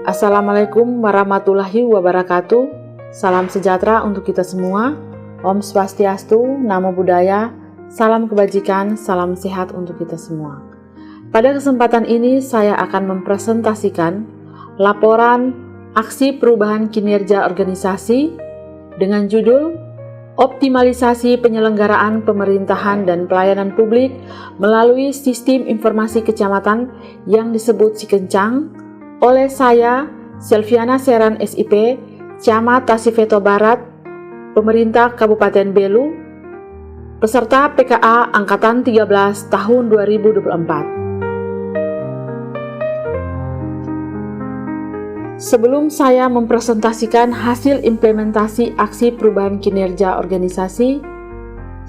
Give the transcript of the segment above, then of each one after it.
Assalamualaikum warahmatullahi wabarakatuh. Salam sejahtera untuk kita semua. Om Swastiastu, Namo Buddhaya, salam kebajikan, salam sehat untuk kita semua. Pada kesempatan ini saya akan mempresentasikan laporan aksi perubahan kinerja organisasi dengan judul Optimalisasi penyelenggaraan pemerintahan dan pelayanan publik melalui sistem informasi kecamatan yang disebut Sikencang oleh saya, Selviana Seran SIP, Camat Tasifeto Barat, Pemerintah Kabupaten Belu, peserta PKA Angkatan 13 tahun 2024. Sebelum saya mempresentasikan hasil implementasi aksi perubahan kinerja organisasi,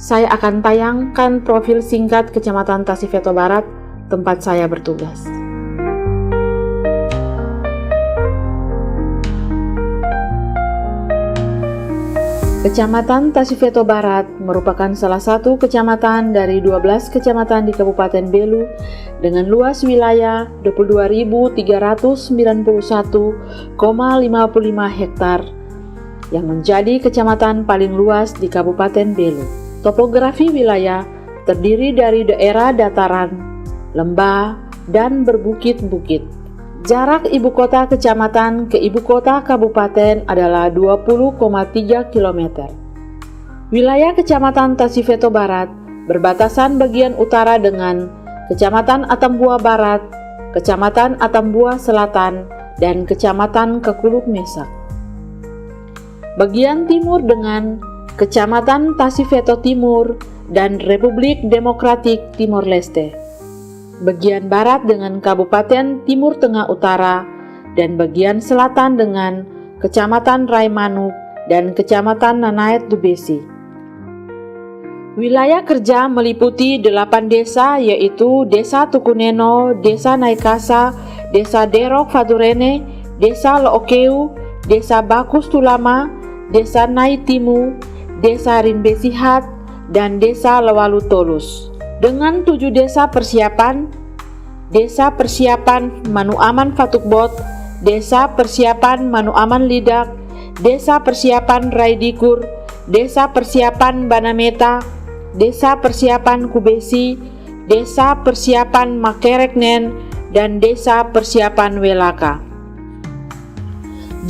saya akan tayangkan profil singkat Kecamatan Tasifeto Barat, tempat saya bertugas. Kecamatan Tasifeto Barat merupakan salah satu kecamatan dari 12 kecamatan di Kabupaten Belu dengan luas wilayah 22.391,55 hektar yang menjadi kecamatan paling luas di Kabupaten Belu. Topografi wilayah terdiri dari daerah dataran, lembah, dan berbukit-bukit. Jarak ibu kota kecamatan ke ibu kota kabupaten adalah 20,3 km. Wilayah Kecamatan Tasifeto Barat berbatasan bagian utara dengan Kecamatan Atambua Barat, Kecamatan Atambua Selatan, dan Kecamatan Kekuluk Mesak. Bagian timur dengan Kecamatan Tasifeto Timur dan Republik Demokratik Timor Leste. Bagian barat dengan Kabupaten Timur Tengah Utara, dan bagian selatan dengan Kecamatan Raimanuk dan Kecamatan Nanait Dubesi. Wilayah kerja meliputi 8 desa, yaitu Desa Tukuneno, Desa Naikasa, Desa Derok Faturene, Desa Lookeu, Desa Bakus Tulama, Desa Naitimu, Desa Rinbesihat, dan Desa Lewalu Tolus. Dengan 7 desa persiapan, Desa Persiapan Manu Aman Fatukbot, Desa Persiapan Manu Aman Lidak, Desa Persiapan Raidikur, Desa Persiapan Banameta, Desa Persiapan Kubesi, Desa Persiapan Makereknen, dan Desa Persiapan Welaka.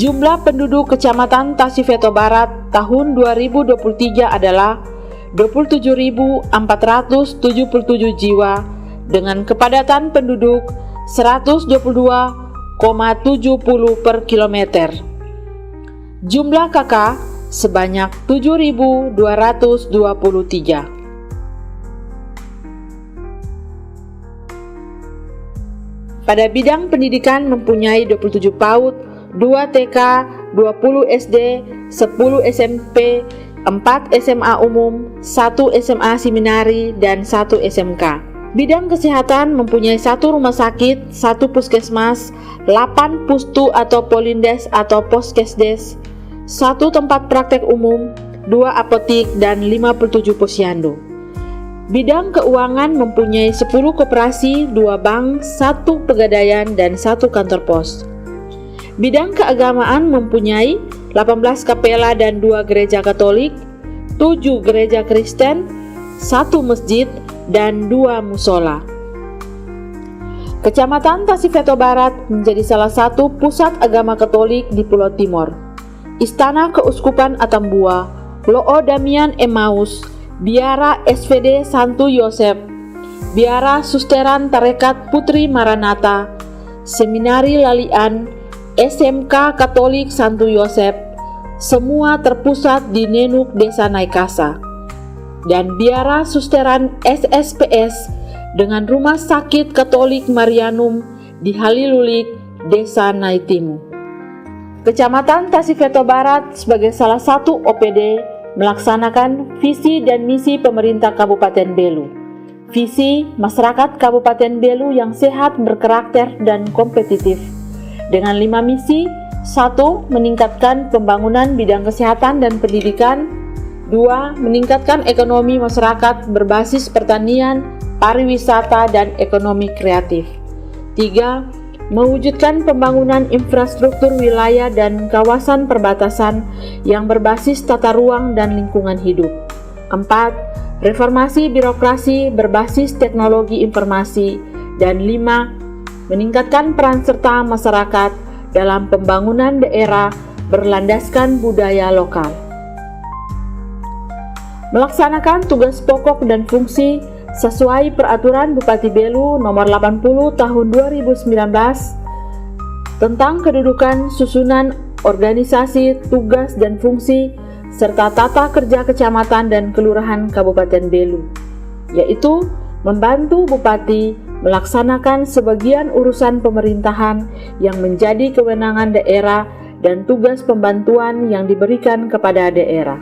Jumlah penduduk Kecamatan Tasifeto Barat tahun 2023 adalah 27.477 jiwa dengan kepadatan penduduk 122,70 per kilometer. Jumlah KK sebanyak 7.223. Pada bidang pendidikan mempunyai 27 PAUD, 2 TK, 20 SD, 10 SMP, 4 SMA umum, 1 SMA seminari, dan 1 SMK. Bidang kesehatan mempunyai 1 rumah sakit, 1 puskesmas, 8 pustu atau polindes atau poskesdes, 1 tempat praktek umum, 2 apotik, dan 57 posyandu. Bidang keuangan mempunyai 10 koperasi, 2 bank, 1 pegadaian, dan 1 kantor pos. Bidang keagamaan mempunyai 18 kapela dan 2 gereja Katolik, 7 gereja Kristen, 1 masjid, dan 2 musola. Kecamatan Tasifeto Barat menjadi salah satu pusat agama Katolik di Pulau Timor. Istana Keuskupan Atambua, Loo Damian Emmaus, Biara SVD Santo Yosef, Biara Susteran Tarekat Putri Maranatha, Seminari Lalian, SMK Katolik Santo Yosef, semua terpusat di Nenuk Desa Naikasa, dan Biara Susteran SSPS dengan Rumah Sakit Katolik Marianum di Halilulik, Desa Naitimu. Kecamatan Tasifeto Barat sebagai salah satu OPD melaksanakan visi dan misi pemerintah Kabupaten Belu. Visi masyarakat Kabupaten Belu yang sehat, berkarakter, dan kompetitif. Dengan 5 misi: 1. Meningkatkan pembangunan bidang kesehatan dan pendidikan. 2. Meningkatkan ekonomi masyarakat berbasis pertanian, pariwisata, dan ekonomi kreatif. 3. mewujudkan pembangunan infrastruktur wilayah dan kawasan perbatasan yang berbasis tata ruang dan lingkungan hidup. 4. Reformasi birokrasi berbasis teknologi informasi. Dan 5. Meningkatkan peran serta masyarakat dalam pembangunan daerah berlandaskan budaya lokal. Melaksanakan tugas pokok dan fungsi sesuai Peraturan Bupati Belu Nomor 80 Tahun 2019 tentang kedudukan, susunan, organisasi, tugas dan fungsi serta tata kerja kecamatan dan kelurahan Kabupaten Belu, yaitu membantu Bupati melaksanakan sebagian urusan pemerintahan yang menjadi kewenangan daerah dan tugas pembantuan yang diberikan kepada daerah.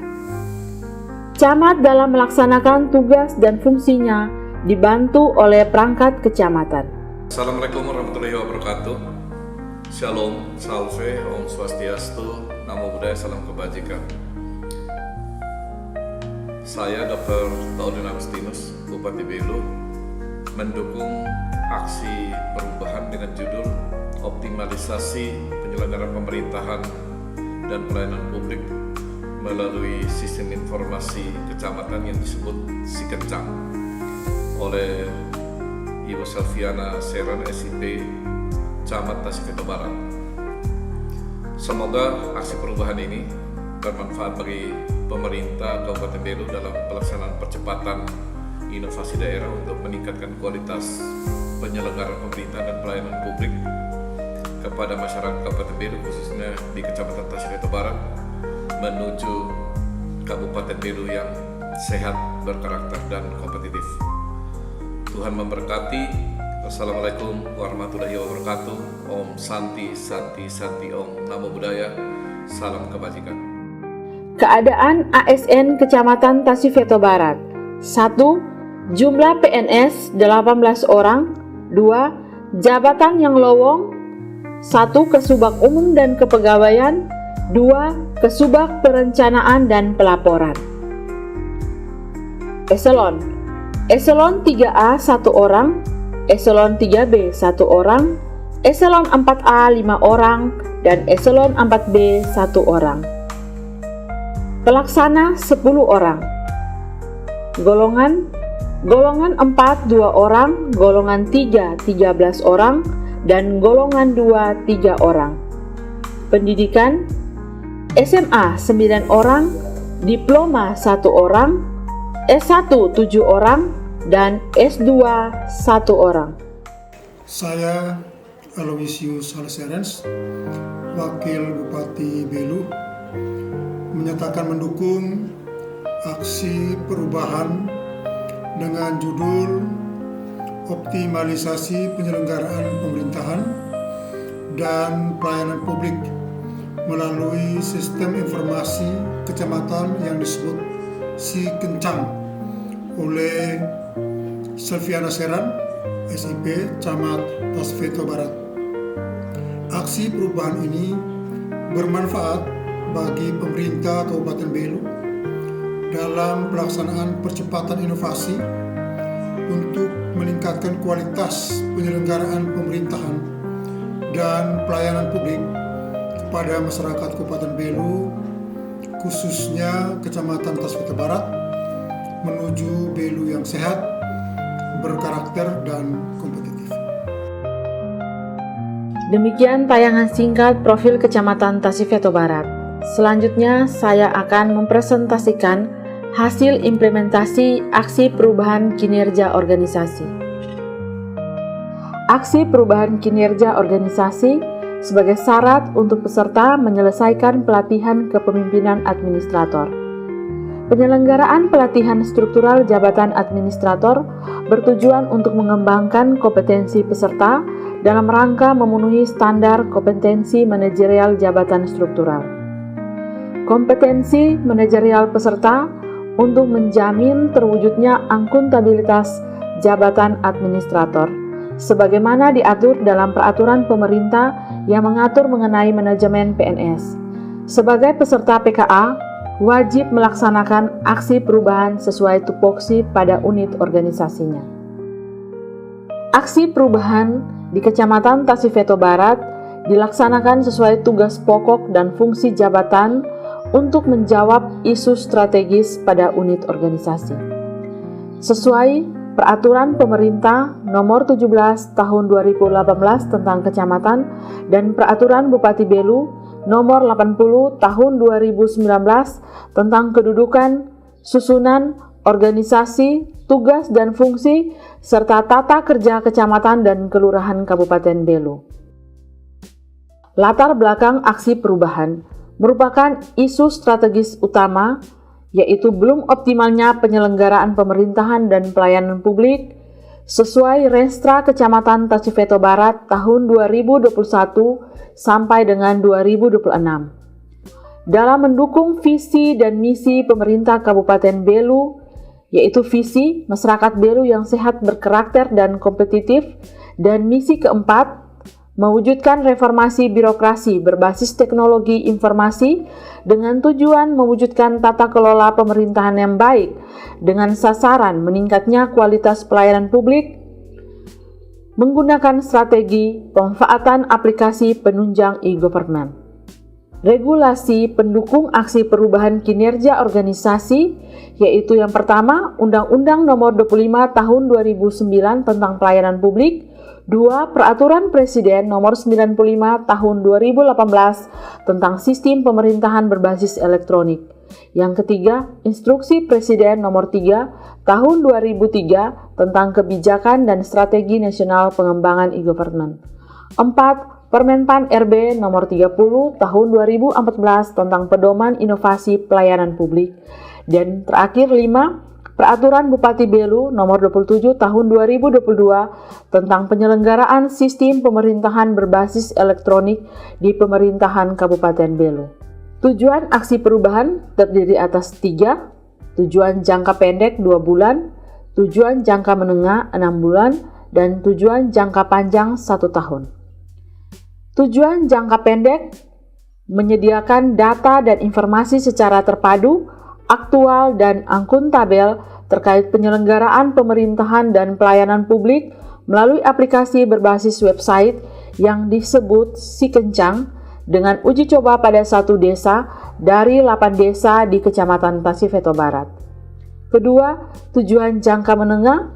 Camat dalam melaksanakan tugas dan fungsinya dibantu oleh perangkat kecamatan. Assalamualaikum warahmatullahi wabarakatuh. Shalom, salve, Om Swastiastu, Namo Buddhaya, salam kebajikan. Saya Dr. Taudin Agustinus, Bupati Belu, mendukung aksi perubahan dengan judul Optimalisasi Penyelenggaraan Pemerintahan dan Pelayanan Publik melalui sistem informasi kecamatan yang disebut Sikencang oleh Ibu Selviana Seran, SIP, Camat Tasifeto Barat. Semoga aksi perubahan ini bermanfaat bagi pemerintah Kabupaten Belu dalam pelaksanaan percepatan inovasi daerah untuk meningkatkan kualitas penyelenggaraan pemerintah dan pelayanan publik kepada masyarakat Kabupaten Belu, khususnya di Kecamatan Tasifeto Barat, menuju Kabupaten Belu yang sehat, berkarakter, dan kompetitif. Tuhan memberkati. Wassalamualaikum warahmatullahi wabarakatuh. Om Santi, Santi, Santi Om. Namo Buddhaya. Salam kebajikan. Keadaan ASN Kecamatan Tasifeto Barat. 1. Jumlah PNS 18 orang. 2. Jabatan yang lowong. 1. Kesubag Umum dan Kepegawaian. 2. Kesubag Perencanaan dan Pelaporan. Eselon 3A 1 orang, Eselon 3B 1 orang, Eselon 4A 5 orang, dan Eselon 4B 1 orang. Pelaksana 10 orang. Golongan 4 2 orang, golongan 3 13 orang, dan golongan 2 3 orang. Pendidikan SMA 9 orang, Diploma 1 orang, S1 7 orang, dan S2 1 orang. Saya Aloysius Salserens, Wakil Bupati Belu, menyatakan mendukung aksi perubahan dengan judul Optimalisasi Penyelenggaraan Pemerintahan dan Pelayanan Publik melalui sistem informasi kecamatan yang disebut Sikencang oleh Selviana Seran, SIP, Camat Tasifeto Barat. Aksi perubahan ini bermanfaat bagi pemerintah Kabupaten Belu dalam pelaksanaan percepatan inovasi untuk meningkatkan kualitas penyelenggaraan pemerintahan dan pelayanan publik kepada masyarakat Kabupaten Belu, khususnya Kecamatan Tasifeto Barat, menuju Belu yang sehat, berkarakter, dan kompetitif. Demikian tayangan singkat profil Kecamatan Tasifeto Barat. Selanjutnya saya akan mempresentasikan hasil implementasi aksi perubahan kinerja organisasi. Aksi perubahan kinerja organisasi sebagai syarat untuk peserta menyelesaikan pelatihan kepemimpinan administrator. Penyelenggaraan pelatihan struktural jabatan administrator bertujuan untuk mengembangkan kompetensi peserta dalam rangka memenuhi standar kompetensi manajerial jabatan struktural. Kompetensi manajerial peserta untuk menjamin terwujudnya akuntabilitas jabatan administrator, sebagaimana diatur dalam peraturan pemerintah yang mengatur mengenai manajemen PNS. Sebagai peserta PKA, wajib melaksanakan aksi perubahan sesuai tupoksi pada unit organisasinya. Aksi perubahan di Kecamatan Tasifeto Barat dilaksanakan sesuai tugas pokok dan fungsi jabatan untuk menjawab isu strategis pada unit organisasi. Sesuai Peraturan Pemerintah Nomor 17 Tahun 2018 tentang Kecamatan dan Peraturan Bupati Belu Nomor 80 Tahun 2019 tentang Kedudukan, Susunan, Organisasi, Tugas dan Fungsi, serta Tata Kerja Kecamatan dan Kelurahan Kabupaten Belu. Latar belakang aksi perubahan merupakan isu strategis utama, yaitu belum optimalnya penyelenggaraan pemerintahan dan pelayanan publik sesuai Renstra Kecamatan Tasifeto Barat tahun 2021 sampai dengan 2026. Dalam mendukung visi dan misi pemerintah Kabupaten Belu, yaitu visi masyarakat Belu yang sehat, berkarakter, dan kompetitif, dan misi keempat, mewujudkan reformasi birokrasi berbasis teknologi informasi dengan tujuan mewujudkan tata kelola pemerintahan yang baik dengan sasaran meningkatnya kualitas pelayanan publik menggunakan strategi pemanfaatan aplikasi penunjang e-government. Regulasi pendukung aksi perubahan kinerja organisasi, yaitu yang pertama Undang-Undang Nomor 25 Tahun 2009 tentang Pelayanan Publik, 2. Peraturan Presiden Nomor 95 Tahun 2018 tentang Sistem Pemerintahan Berbasis Elektronik. Yang ketiga, Instruksi Presiden Nomor 3 Tahun 2003 tentang Kebijakan dan Strategi Nasional Pengembangan e-Government. 4. Permenpan RB Nomor 30 Tahun 2014 tentang Pedoman Inovasi Pelayanan Publik. Dan terakhir 5. Peraturan Bupati Belu Nomor 27 Tahun 2022 tentang penyelenggaraan sistem pemerintahan berbasis elektronik di pemerintahan Kabupaten Belu. Tujuan aksi perubahan terdiri atas 3, tujuan jangka pendek 2 bulan, tujuan jangka menengah 6 bulan, dan tujuan jangka panjang 1 tahun. Tujuan jangka pendek menyediakan data dan informasi secara terpadu, aktual dan akuntabel terkait penyelenggaraan pemerintahan dan pelayanan publik melalui aplikasi berbasis website yang disebut Si Kencang dengan uji coba pada 1 desa dari 8 desa di Kecamatan Tasifeto Barat. Kedua, tujuan jangka menengah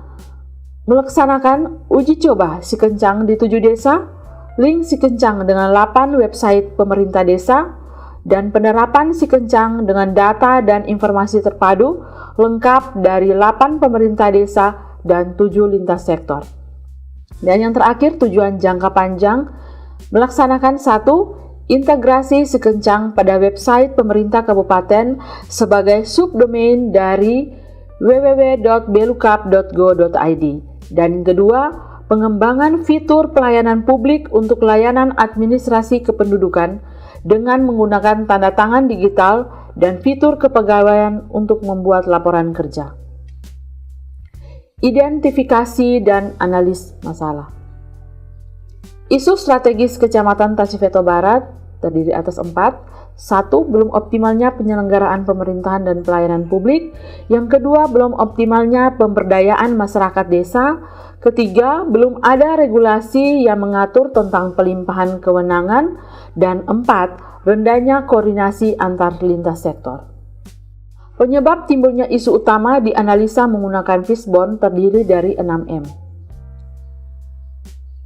melaksanakan uji coba Si Kencang di 7 desa, link Si Kencang dengan 8 website pemerintah desa, dan penerapan Si Kencang dengan data dan informasi terpadu lengkap dari 8 pemerintah desa dan 7 lintas sektor. Dan yang terakhir, tujuan jangka panjang melaksanakan 1. Integrasi Si Kencang pada website pemerintah kabupaten sebagai subdomain dari www.belukap.go.id. Dan kedua, pengembangan fitur pelayanan publik untuk layanan administrasi kependudukan dengan menggunakan tanda tangan digital dan fitur kepegawaian untuk membuat laporan kerja. Identifikasi dan analis masalah. Isu strategis Kecamatan Tasifeto Barat terdiri atas 4. 1. Belum optimalnya penyelenggaraan pemerintahan dan pelayanan publik. Yang kedua, belum optimalnya pemberdayaan masyarakat desa. Ketiga, belum ada regulasi yang mengatur tentang pelimpahan kewenangan. Dan 4. Rendahnya koordinasi antar lintas sektor. Penyebab timbulnya isu utama dianalisa menggunakan Fishbone terdiri dari 6M.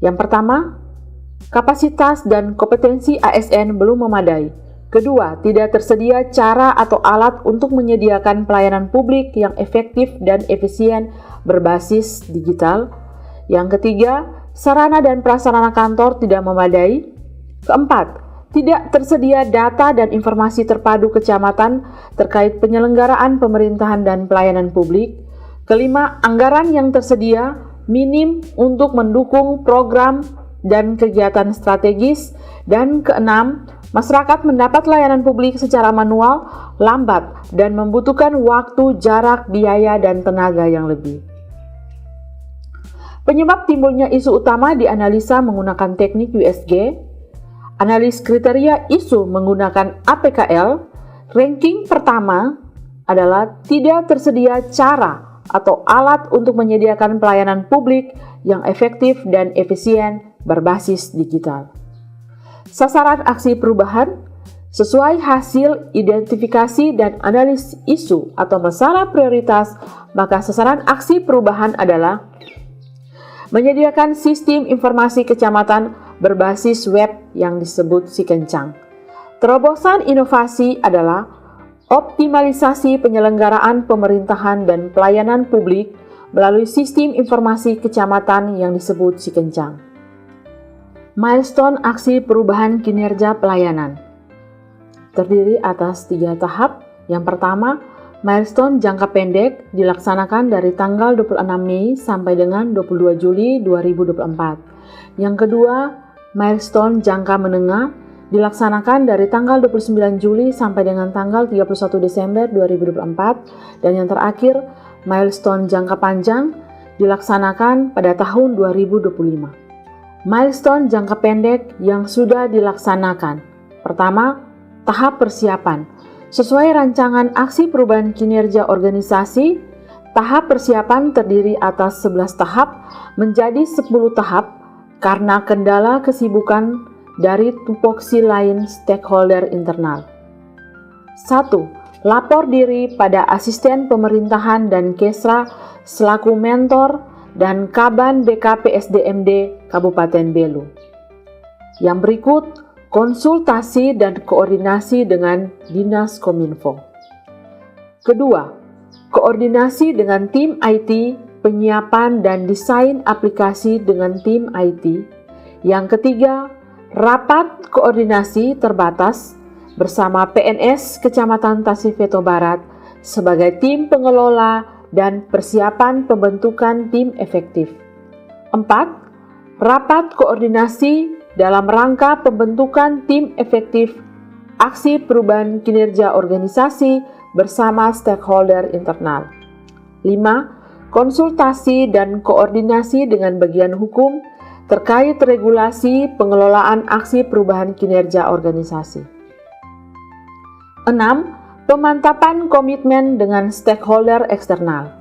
Yang pertama, kapasitas dan kompetensi ASN belum memadai. Kedua, tidak tersedia cara atau alat untuk menyediakan pelayanan publik yang efektif dan efisien berbasis digital. Yang ketiga, sarana dan prasarana kantor tidak memadai. Keempat, tidak tersedia data dan informasi terpadu kecamatan terkait penyelenggaraan pemerintahan dan pelayanan publik. Kelima, anggaran yang tersedia minim untuk mendukung program dan kegiatan strategis. Dan keenam, masyarakat mendapat layanan publik secara manual, lambat, dan membutuhkan waktu, jarak, biaya, dan tenaga yang lebih. Penyebab timbulnya isu utama dianalisa menggunakan teknik USG, analis kriteria isu menggunakan APKL. Ranking pertama adalah tidak tersedia cara atau alat untuk menyediakan pelayanan publik yang efektif dan efisien berbasis digital. Sasaran aksi perubahan sesuai hasil identifikasi dan analisis isu atau masalah prioritas, maka sasaran aksi perubahan adalah menyediakan sistem informasi kecamatan berbasis web yang disebut Sikencang. Terobosan inovasi adalah optimalisasi penyelenggaraan pemerintahan dan pelayanan publik melalui sistem informasi kecamatan yang disebut Sikencang. Milestone aksi perubahan kinerja pelayanan terdiri atas 3 tahap. Yang pertama, milestone jangka pendek dilaksanakan dari tanggal 26 Mei sampai dengan 22 Juli 2024. Yang kedua, milestone jangka menengah dilaksanakan dari tanggal 29 Juli sampai dengan tanggal 31 Desember 2024. Dan yang terakhir, milestone jangka panjang dilaksanakan pada tahun 2025. Milestone jangka pendek yang sudah dilaksanakan. Pertama, tahap persiapan. Sesuai rancangan aksi perubahan kinerja organisasi, tahap persiapan terdiri atas 11 tahap menjadi 10 tahap karena kendala kesibukan dari tupoksi lain stakeholder internal. 1. Lapor diri pada asisten pemerintahan dan Kesra selaku mentor dan Kaban BKPSDMD Kabupaten Belu. Yang berikut, konsultasi dan koordinasi dengan Dinas Kominfo. Kedua, koordinasi dengan tim IT, penyiapan dan desain aplikasi dengan tim IT. Yang ketiga, rapat koordinasi terbatas bersama PNS Kecamatan Tasifeto Barat sebagai tim pengelola dan persiapan pembentukan tim efektif. 4. Rapat koordinasi dalam rangka pembentukan tim efektif aksi perubahan kinerja organisasi bersama stakeholder internal. 5. Konsultasi dan koordinasi dengan bagian hukum terkait regulasi pengelolaan aksi perubahan kinerja organisasi. 6. Pemantapan komitmen dengan stakeholder eksternal.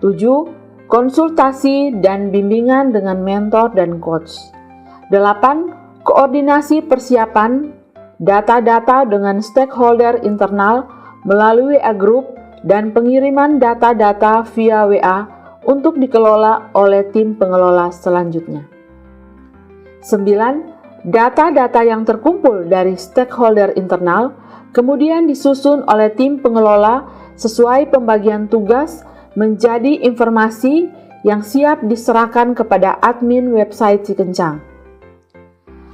7. Konsultasi dan bimbingan dengan mentor dan coach. 8. Koordinasi persiapan data-data dengan stakeholder internal melalui WA Group dan pengiriman data-data via WA untuk dikelola oleh tim pengelola selanjutnya. 9. Data-data yang terkumpul dari stakeholder internal kemudian disusun oleh tim pengelola sesuai pembagian tugas menjadi informasi yang siap diserahkan kepada admin website Sikencang.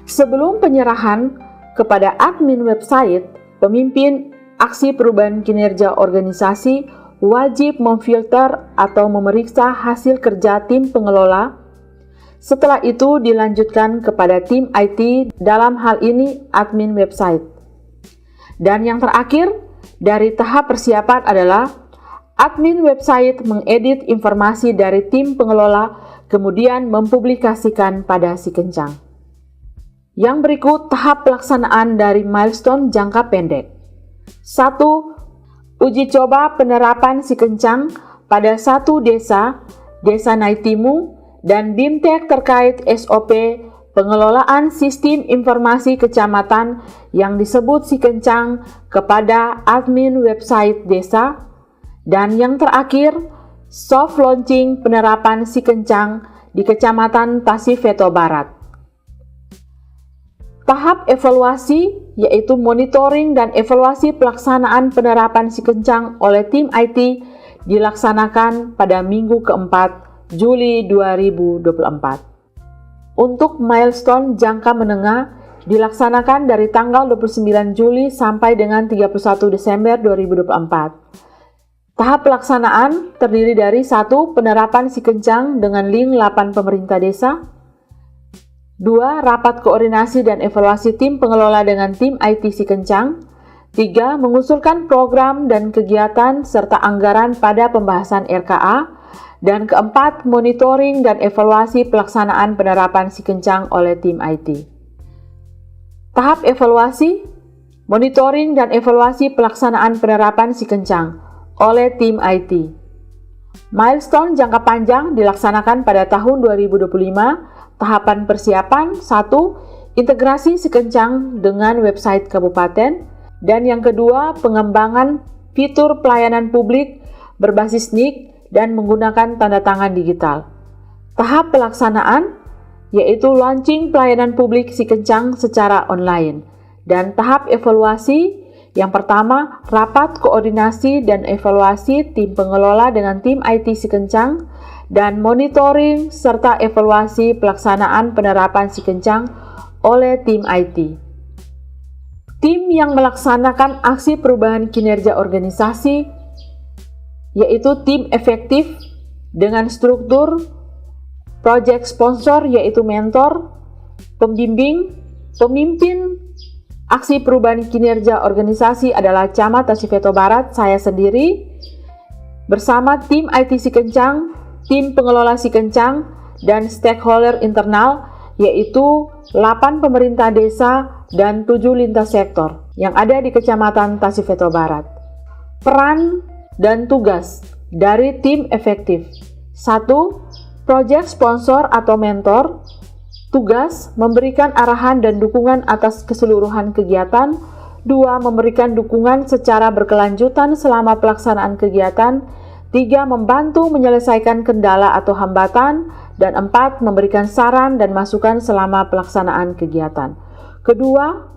Sebelum penyerahan kepada admin website, pemimpin aksi perubahan kinerja organisasi wajib memfilter atau memeriksa hasil kerja tim pengelola. Setelah itu dilanjutkan kepada tim IT, dalam hal ini admin website. Dan yang terakhir, dari tahap persiapan adalah admin website mengedit informasi dari tim pengelola, kemudian mempublikasikan pada Sikencang. Yang berikut tahap pelaksanaan dari milestone jangka pendek. 1. Uji coba penerapan Sikencang pada 1 desa, Desa Naitimu, dan BIMTEK terkait SOP pengelolaan sistem informasi kecamatan yang disebut Sikencang kepada admin website desa. Dan yang terakhir, soft launching penerapan Sikencang di Kecamatan Tasifeto Barat. Tahap evaluasi yaitu monitoring dan evaluasi pelaksanaan penerapan Sikencang oleh tim IT dilaksanakan pada minggu keempat Juli 2024. Untuk milestone jangka menengah dilaksanakan dari tanggal 29 Juli sampai dengan 31 Desember 2024. Tahap pelaksanaan terdiri dari 1. Penerapan Sikencang dengan link 8 pemerintah desa. 2. Rapat koordinasi dan evaluasi tim pengelola dengan tim IT Sikencang. 3. Mengusulkan program dan kegiatan serta anggaran pada pembahasan RKA. Dan keempat, monitoring dan evaluasi pelaksanaan penerapan Sikencang oleh tim IT. Tahap evaluasi, monitoring dan evaluasi pelaksanaan penerapan Sikencang oleh tim IT. Milestone jangka panjang dilaksanakan pada tahun 2025 Tahapan persiapan 1. Integrasi Si Kencang dengan website kabupaten. Dan yang kedua, pengembangan fitur pelayanan publik berbasis NIK dan menggunakan tanda tangan digital. Tahap pelaksanaan yaitu launching pelayanan publik Si Kencang secara online. Dan tahap evaluasi yang pertama, rapat koordinasi dan evaluasi tim pengelola dengan tim IT Si Kencang dan monitoring serta evaluasi pelaksanaan penerapan Si Kencang oleh tim IT. Tim yang melaksanakan aksi perubahan kinerja organisasi yaitu tim efektif dengan struktur project sponsor yaitu mentor, pembimbing, pemimpin aksi perubahan kinerja organisasi adalah Camat Tasifeto Barat, saya sendiri, bersama tim IT Si Kencang, tim pengelola Si Kencang, dan stakeholder internal yaitu 8 pemerintah desa dan 7 lintas sektor yang ada di Kecamatan Tasifeto Barat. Peran dan tugas dari tim efektif. 1. Project sponsor atau mentor. Tugas memberikan arahan dan dukungan atas keseluruhan kegiatan. 2. Memberikan dukungan secara berkelanjutan selama pelaksanaan kegiatan. 3. Membantu menyelesaikan kendala atau hambatan. Dan 4. Memberikan saran dan masukan selama pelaksanaan kegiatan. Kedua,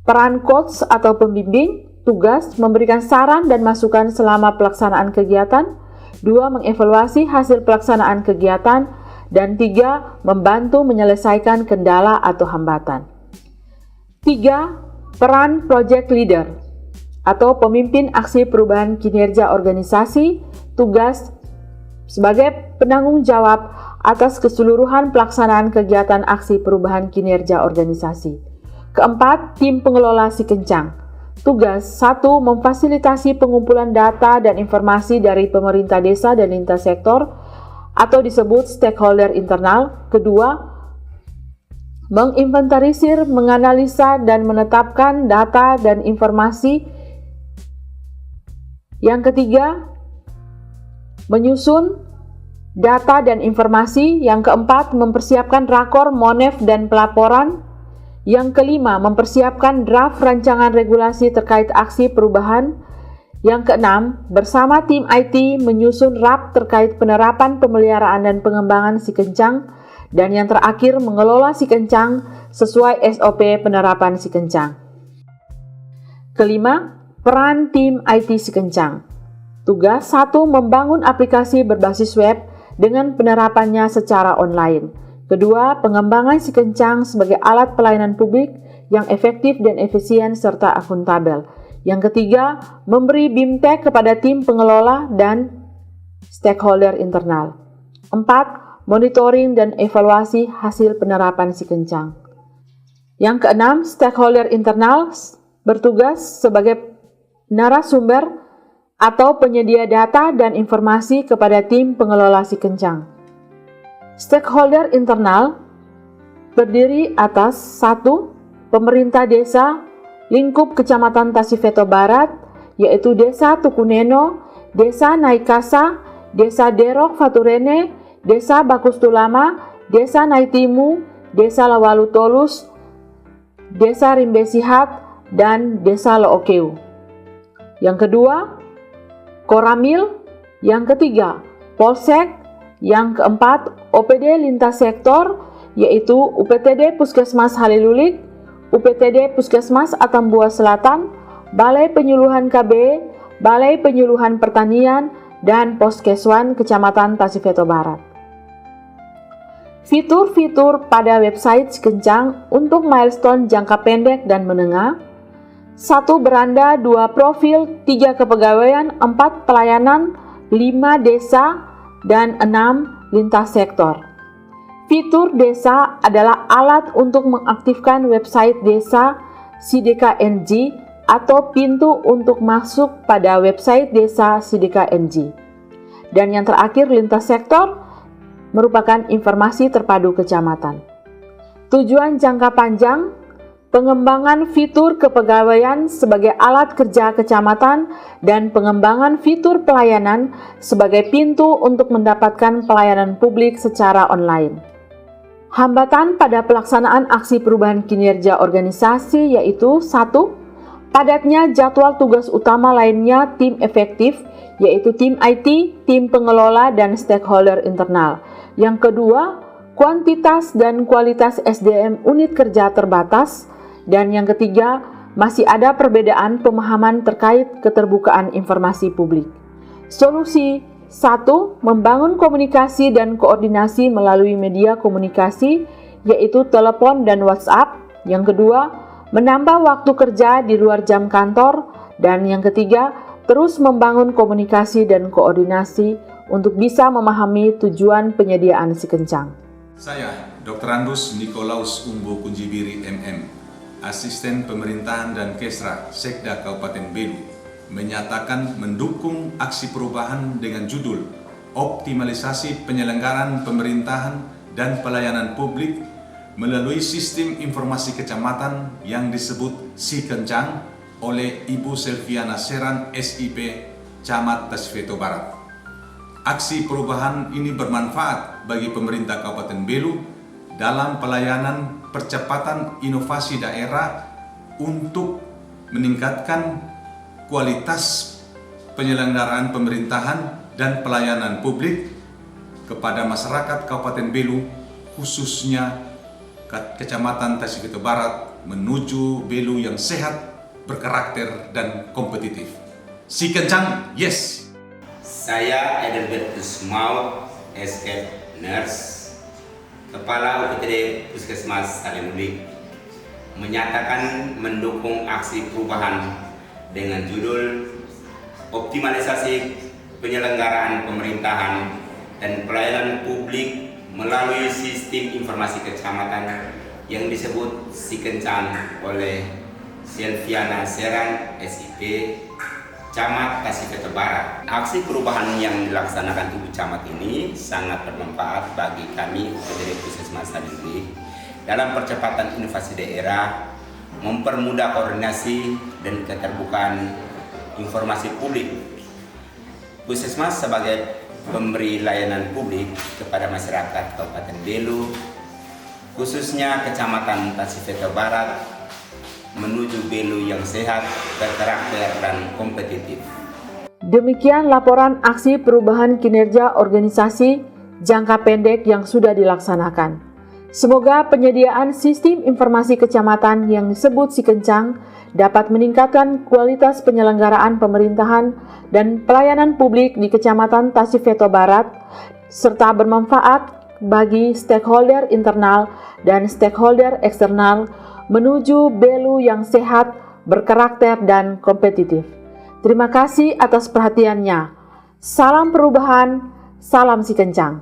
peran coach atau pembimbing. Tugas memberikan saran dan masukan selama pelaksanaan kegiatan. 2. Mengevaluasi hasil pelaksanaan kegiatan. Dan 3. Membantu menyelesaikan kendala atau hambatan. 3. Peran project leader atau pemimpin aksi perubahan kinerja organisasi. Tugas sebagai penanggung jawab atas keseluruhan pelaksanaan kegiatan aksi perubahan kinerja organisasi. Keempat, tim pengelola Si Kencang. Tugas 1. Memfasilitasi pengumpulan data dan informasi dari pemerintah desa dan lintas sektor atau disebut stakeholder internal. Kedua, menginventarisir, menganalisa, dan menetapkan data dan informasi. Yang ketiga, menyusun data dan informasi. Yang keempat, mempersiapkan rakor, monef, dan pelaporan. Yang kelima, mempersiapkan draft rancangan regulasi terkait aksi perubahan. Yang keenam, bersama tim IT menyusun RAP terkait penerapan pemeliharaan dan pengembangan Si Kencang. Dan yang terakhir, mengelola Si Kencang sesuai SOP penerapan Si Kencang. Kelima, peran tim IT Si Kencang. Tugas 1. Membangun aplikasi berbasis web dengan penerapannya secara online. Kedua, pengembangan Si Kencang sebagai alat pelayanan publik yang efektif dan efisien serta akuntabel. Yang ketiga, memberi BIMTEK kepada tim pengelola dan stakeholder internal. 4. Monitoring dan evaluasi hasil penerapan Si Kencang. Yang keenam, stakeholder internal bertugas sebagai narasumber atau penyedia data dan informasi kepada tim pengelola Si Kencang. Stakeholder internal berdiri atas 1. Pemerintah desa lingkup Kecamatan Tasifeto Barat, yaitu Desa Tukuneno, Desa Naikasa, Desa Derok Faturene, Desa Bakustulama, Desa Naitimu, Desa Lawalu Tolus, Desa Rimbesihat, dan Desa Lookeu. Yang kedua, Koramil. Yang ketiga, Polsek. Yang keempat, OPD lintas sektor, yaitu UPTD Puskesmas Halilulik, UPTD Puskesmas Atambua Selatan, Balai Penyuluhan KB, Balai Penyuluhan Pertanian, dan Poskeswan Kecamatan Tasifeto Barat. Fitur-fitur pada website Si Kencang untuk milestone jangka pendek dan menengah. 1. Beranda, 2 profil, 3 kepegawaian, 4 pelayanan, 5 desa, dan 6 lintas sektor. Fitur desa adalah alat untuk mengaktifkan website desa SIDK-NG atau pintu untuk masuk pada website desa SIDK-NG. Dan yang terakhir, lintas sektor merupakan informasi terpadu kecamatan. Tujuan jangka panjang, pengembangan fitur kepegawaian sebagai alat kerja kecamatan dan pengembangan fitur pelayanan sebagai pintu untuk mendapatkan pelayanan publik secara online. Hambatan pada pelaksanaan aksi perubahan kinerja organisasi yaitu 1. Padatnya jadwal tugas utama lainnya tim efektif, yaitu tim IT, tim pengelola, dan stakeholder internal. Yang kedua, kuantitas dan kualitas SDM unit kerja terbatas. Dan yang ketiga, masih ada perbedaan pemahaman terkait keterbukaan informasi publik. Solusi 1. Membangun komunikasi dan koordinasi melalui media komunikasi, yaitu telepon dan WhatsApp. Yang kedua, menambah waktu kerja di luar jam kantor. Dan yang ketiga, terus membangun komunikasi dan koordinasi untuk bisa memahami tujuan penyediaan si kencang. Saya, Dr. Andus Nikolaus Umbo Kunjibiri MM, Asisten Pemerintahan dan Kesra Sekda Kabupaten Belu, menyatakan mendukung aksi perubahan dengan judul Optimalisasi Penyelenggaraan Pemerintahan dan Pelayanan Publik melalui Sistem Informasi Kecamatan yang disebut Si Kencang oleh Ibu Selviana Seran, SIP, Camat Tasifeto Barat. Aksi perubahan ini bermanfaat bagi pemerintah Kabupaten Belu dalam pelayanan percepatan inovasi daerah untuk meningkatkan kualitas penyelenggaraan pemerintahan dan pelayanan publik kepada masyarakat Kabupaten Belu, khususnya Kecamatan Tasifeto Barat, menuju Belu yang sehat, berkarakter, dan kompetitif. Si Kencang, yes! Saya Edelbertus Maut, SK Nurse, Kepala UPTD Puskesmas Salimuli, menyatakan mendukung aksi perubahan dengan judul Optimalisasi Penyelenggaraan Pemerintahan dan Pelayanan Publik melalui Sistem Informasi Kecamatan yang disebut Si Kencang oleh Selviana Seran, SIP, Camat Tasifeto Barat. Aksi perubahan yang dilaksanakan Ibu Camat ini sangat bermanfaat bagi kami UPTD Puskesmas Salimuli dalam percepatan inovasi daerah, mempermudah koordinasi dan keterbukaan informasi publik. Puskesmas sebagai pemberi layanan publik kepada masyarakat Kabupaten Belu, khususnya Kecamatan Tasifeto Barat, menuju Belu yang sehat, berkarakter, dan kompetitif. Demikian laporan aksi perubahan kinerja organisasi jangka pendek yang sudah dilaksanakan. Semoga penyediaan sistem informasi kecamatan yang disebut Si Kencang dapat meningkatkan kualitas penyelenggaraan pemerintahan dan pelayanan publik di Kecamatan Tasifeto Barat, serta bermanfaat bagi stakeholder internal dan stakeholder eksternal menuju Belu yang sehat, berkarakter, dan kompetitif. Terima kasih atas perhatiannya. Salam perubahan, salam Si Kencang.